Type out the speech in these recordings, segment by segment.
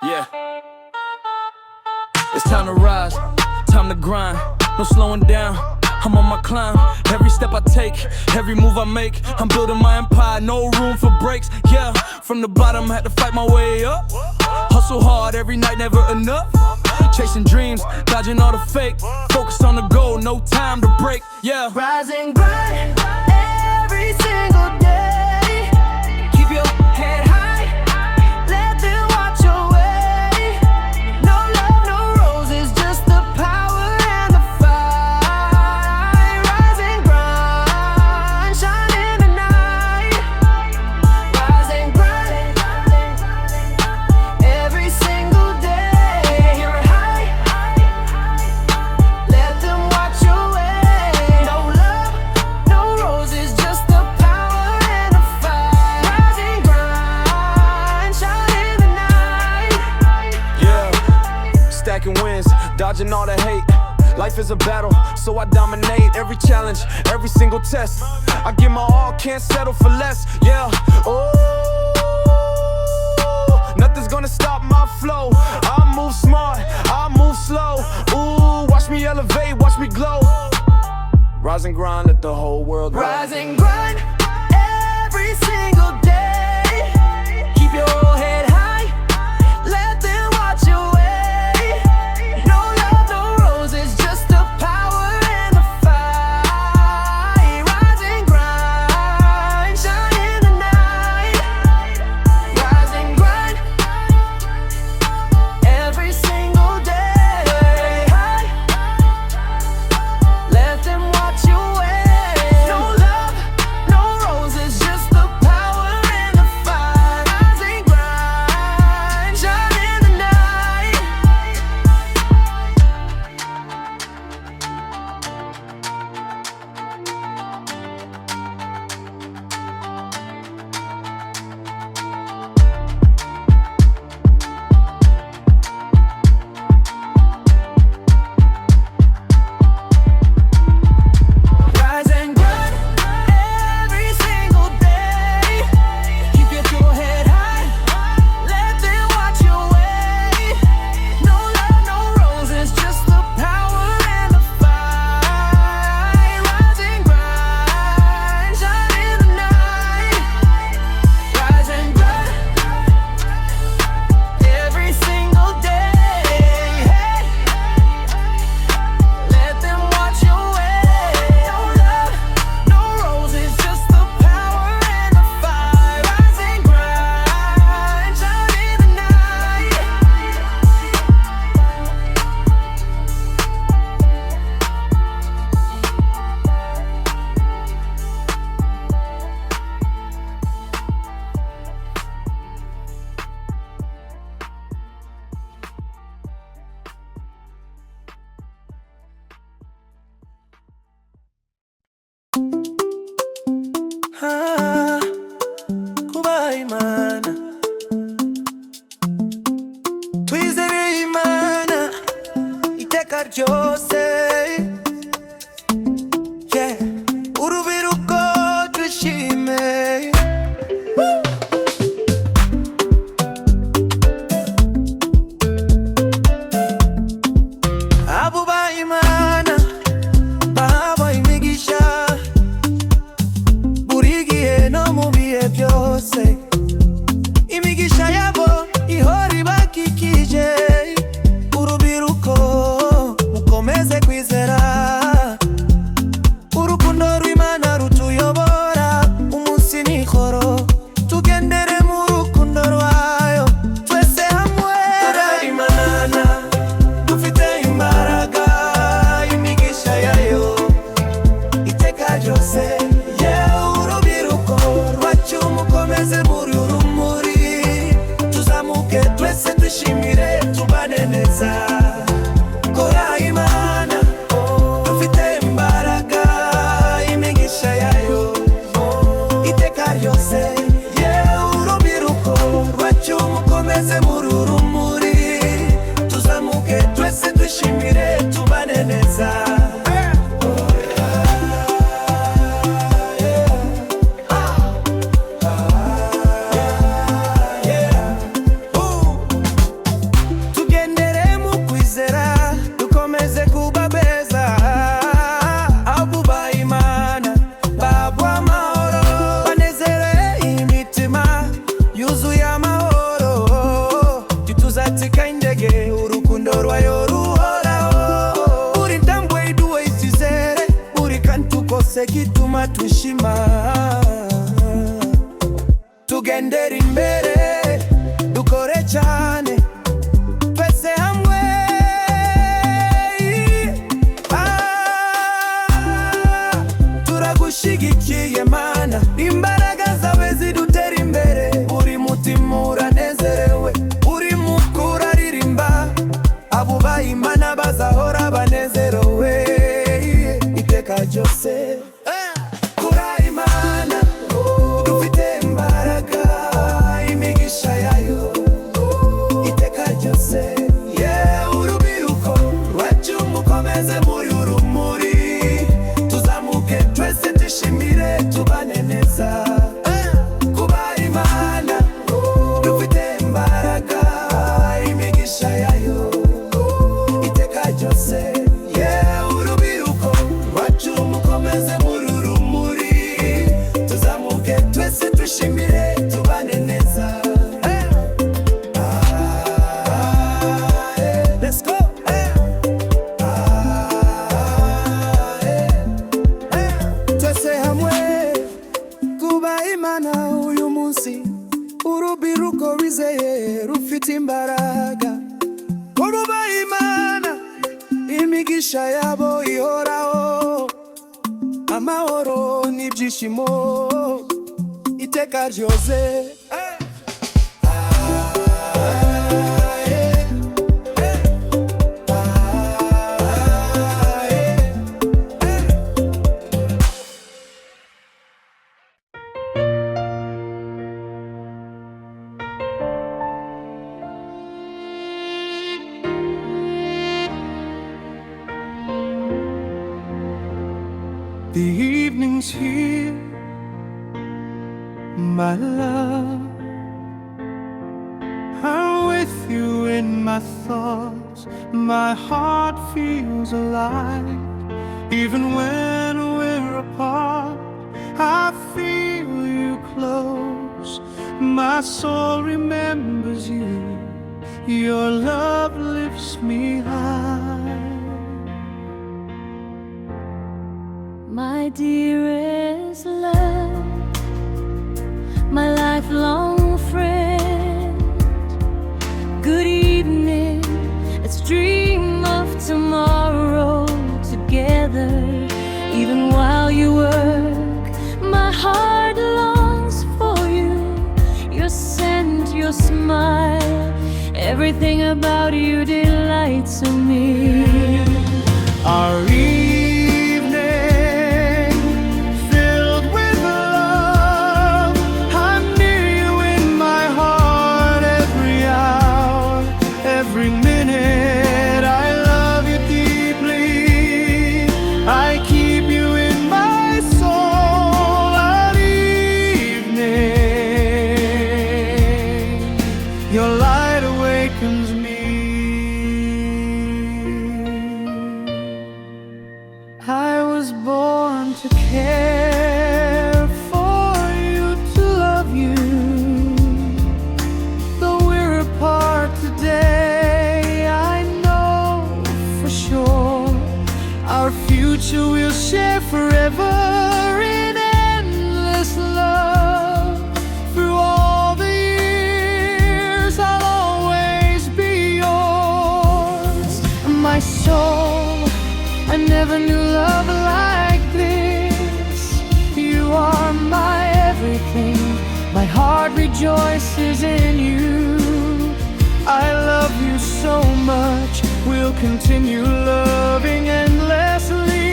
Yeah. It's time to rise, time to grind, no slowing down. I'm on my climb, every step I take, every move I make, I'm building my empire, no room for breaks. Yeah, from the bottom I had to fight my way up. Hustle hard every night, never enough. Chasing dreams, dodging all the fake. Focus on the goal, no time to break. Yeah. Rise and grind every single day. Keep your head high, let them watch your way. No love, no roses, just the power and the fight. Rise and grind, shine in the night. Rise and grind every single day. You're high, let them watch your way. No love, no roses, just the power and the fight. Rise and grind, shine in the night. Yeah, stacking wins, dodging all the hate. Life is a battle, so I dominate every challenge, every single test. I give my all, can't settle for less. Yeah, oh, nothing's gonna stop my flow. I move smart, I move slow. Ooh, watch me elevate, watch me glow. Rise and grind, let the whole world know. Rise and grind every single day. Keep your head high, let them watch your way. No love, no roses, just the power and the fight. Rise and grind, shine in the night. Rise and grind every single day. Let them watch your way. No love, no roses, just the power and the fight. Rise and grind, shine in the night. Rise and grind every single day. Keep your head high, let them watch your way. No love, no roses, just the power and the fight. Rise and grind, shine in the night. Rise and grind every single day. Let them watch your way. No love, no roses, just the power and the fight. Rise and grind, shine in the night. kubaha imana twizere imana iteka ryose. Yeah. Urubyiruko twishime. Abubaha imana bahawe imigisha buri gihe no mu bihe byose. Imigisha yabo ihora ibakikije. Urubyiruko mukomeze kwizera. Urukundo rw'Imana rutuyobora umunsi n'ijoro. Tugendere mu rukundo rwayo twese hamwe. Imana dufite imbaraga, imigisha yayo iteka ryose. Yeah, urubyiruko rwacu mukomeze muri urumuri. Tuzamuke twese twishimire, tubane neza. Kora Imana dufite imbaraga, imigisha kituma twishima tugendera imbere dukore cyane twese hamwe turagushigikiye mana imbaraga zawe zidutera imbere uri mutima uranezerewe uri mukuru aririmba abubaha Imana bazahora banezerewe iteka ryose kuri Imana dufite imbaraga imigisha yayo iteka ryose urubyiruko rwacu mukomeze muri urumuri tuzamuke twese dushimire tubane neza kuba Imana dufite imbaraga imigisha yayo iteka ryose urubyiruko rwacu mukomeze muri urumuri tuzamuke twese dushimire tubane neza. Let's go. Twese hamwe kuba Imana uyu munsi urubyiruko rwizeye rufite imbaraga kuba Imana imigisha yabo ihoraho amahoro n'ibyishimo iteka ryose. The evening's here, my love. I'm with you in my thoughts. My heart feels alive. Even when we're apart, I feel you close. My soul remembers you. Your love lifts me high. My dearest love, my lifelong friend, good evening, let's dream of tomorrow together. Even while you work, my heart longs for you. Your scent, your smile, everything about you delights me. Our we'll share forever in endless love. Through all the years, I'll always be yours. My soul, I never knew love like this. You are my everything. My heart rejoices in you. I love you so much. We'll continue loving endlessly.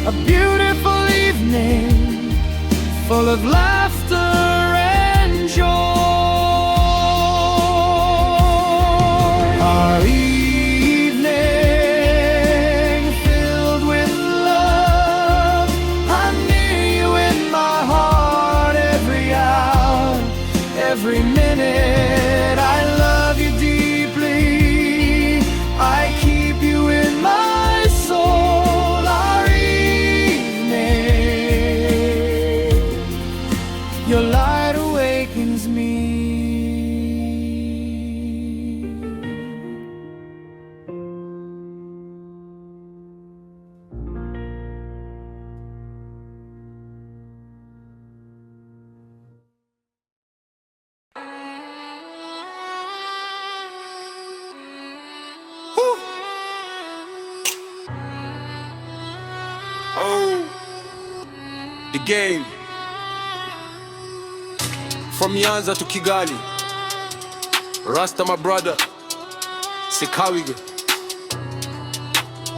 A beautiful evening, full of laughter and joy. Our evening filled with love. I'm near you in my heart every hour, every minute. I love you deeply. I keep you in my soul. Your The game. From Nyanza to Kigali. Rasta my brother. Sekawige.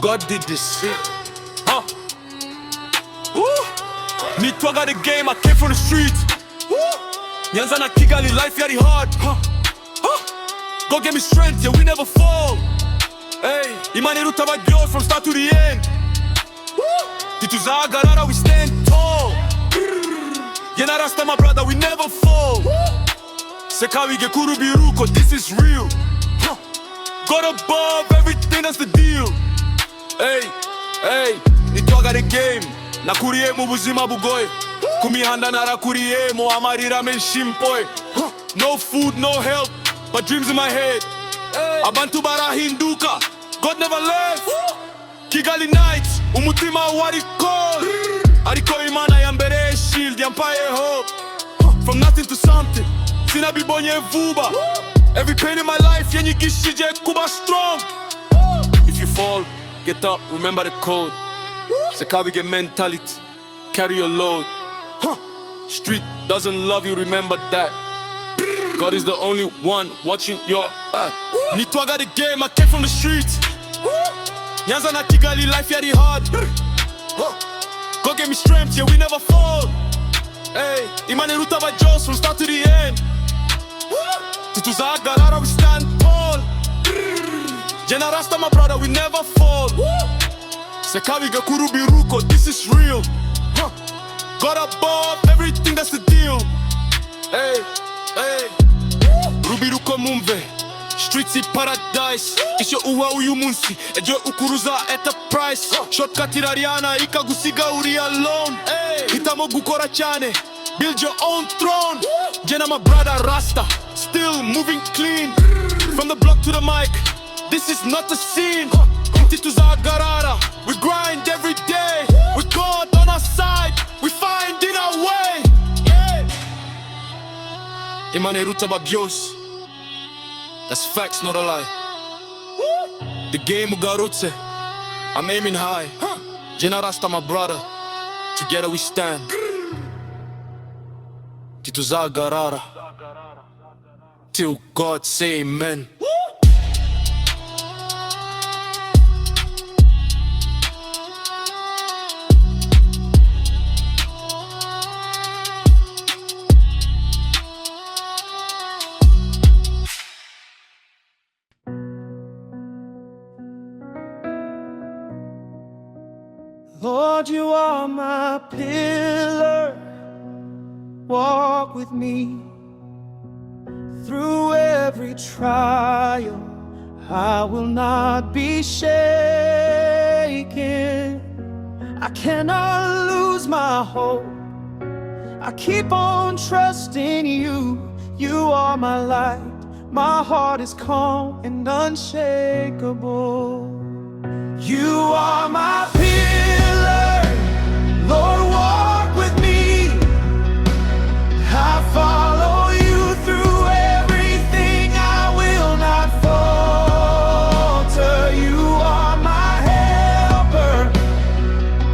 God did this. Huh? Woo! Nitwaga the game, I came from the streets. Woo! Nyanza na Kigali, life very hard. Huh? Huh? God gave me strength, yeah, we never fall. Hey, imani rutaba girls from start to the end. Tituza garara, we stand tall. Yena Rasta my brother, we never fall. Sekawige kuru biruko, this is real. God above, everything that's the deal. Hey, hey, nitwaga the game. Nakuriye mu buzima bugoye. Kumihanda narakuriye mo amarira menshi mpoye. No food, no help, but dreams in my head. Abantu barahinduka, God never left. Kigali nights, umutima wari cold. Ariko imana ya mbere shield yampaye hope. From nothing to something, sinabibonye vuba. Every pain in my life yanyigishije kuba strong. If you fall, get up, remember the code. Sekawige mentality, carry your load. Street doesn't love you, remember that. God is the only one watching your Nitwaga the game, I came from the streets. Nyanza na Kigali, life very hard. God gave me strength, yeah, we never fall. Hey, imani rutaba Jones from start to the end. Tituza garara, we stand tall. Jena Rasta my brother, we never fall. Sekawige kuru biruko, this is real. God above, everything that's the deal. Hey, hey. Rubiruko mumve, streets in paradise. Isho uwa uyu munsi, ejo ukuruza at a price. Shortcut irariana, ikagusiga uri alone. Hitamo gukora cyane, build your own throne. Jena my brother Rasta, still moving clean. From the block to the mic, this is not a scene. Tituza garara, we grind every day. With God on our side, we find in our way. Imane rutaba byose, that's facts, not a lie. The game ugarutse, I'm aiming high. Jena Rasta my brother, together we stand. Tituza garara, till God say amen. Lord, you are my pillar. Walk with me through every trial. I will not be shaken. I cannot lose my hope. I keep on trusting you. You are my light. My heart is calm and unshakable. You are my pillar. Lord, walk with me. I follow you through everything. I will not falter. You are my helper.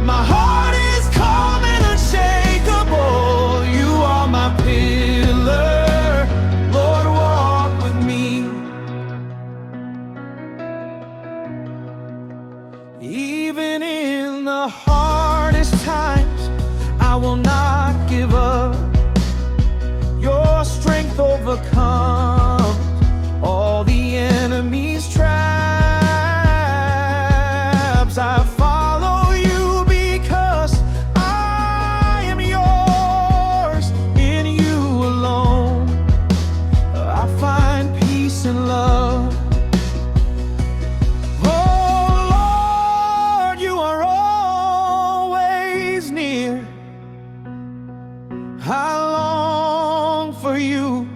My heart is calm and unshakable. You are my pillar. Lord, walk with me. Even in the hardest times, I will not give up. Your strength overcomes all the enemy's traps. I follow you because I am yours. In you alone, I find peace and love. I long for you.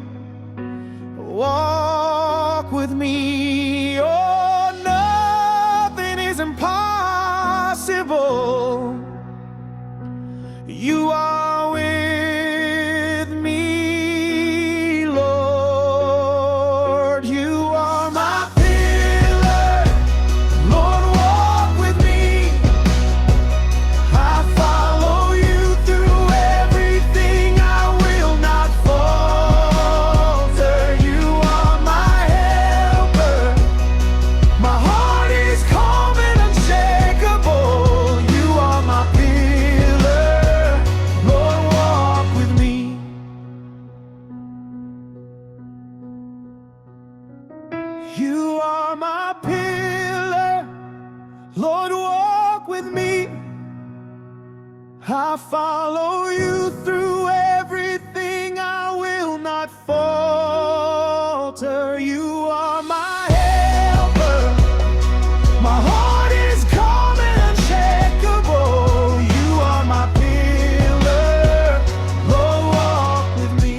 Walk with me. Oh, nothing is impossible. You are with me, Lord. You are my pillar. Lord, walk with me. I follow you through I follow you through everything, I will not falter. You are my helper, my heart is calm and unshakable. You are my pillar, oh, walk with me.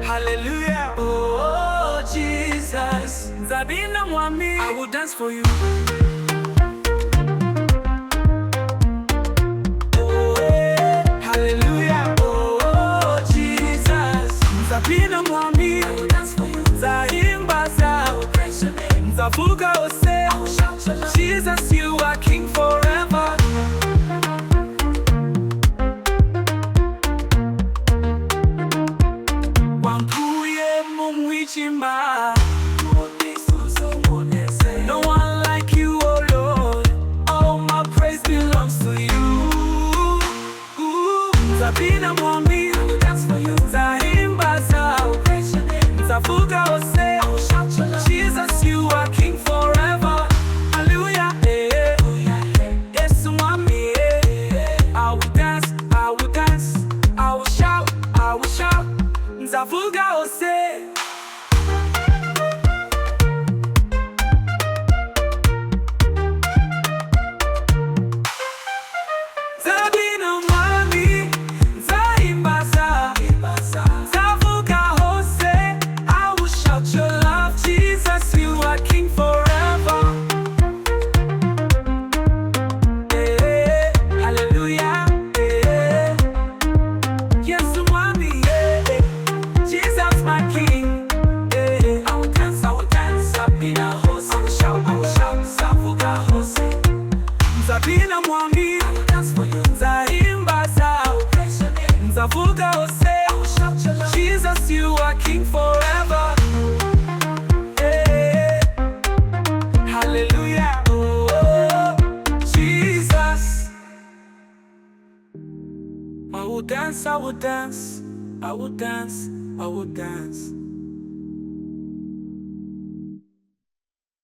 Hallelujah, oh Jesus, Zabina Mwami, I will dance for you. Oh, hallelujah, oh Jesus, Zabina Mwami, I will dance for you. Zaimbaza, I will praise your name. Zavuga Ose, I will shout your love. Jesus, you are King forever. No one like you, oh Lord. All my praise belongs to you. Zabina Mwami, I will dance for you. Zaimbaza, I will praise your name. Zavuga Ose, I will shout your love. Jesus, you are King forever. Hallelujah, yes, Mwami, I will dance, I will dance, I will shout, I will shout. Zavuga Ose. Jesus, you are King forever. Hallelujah, oh Jesus. I will dance, I will dance, I will dance, I will dance.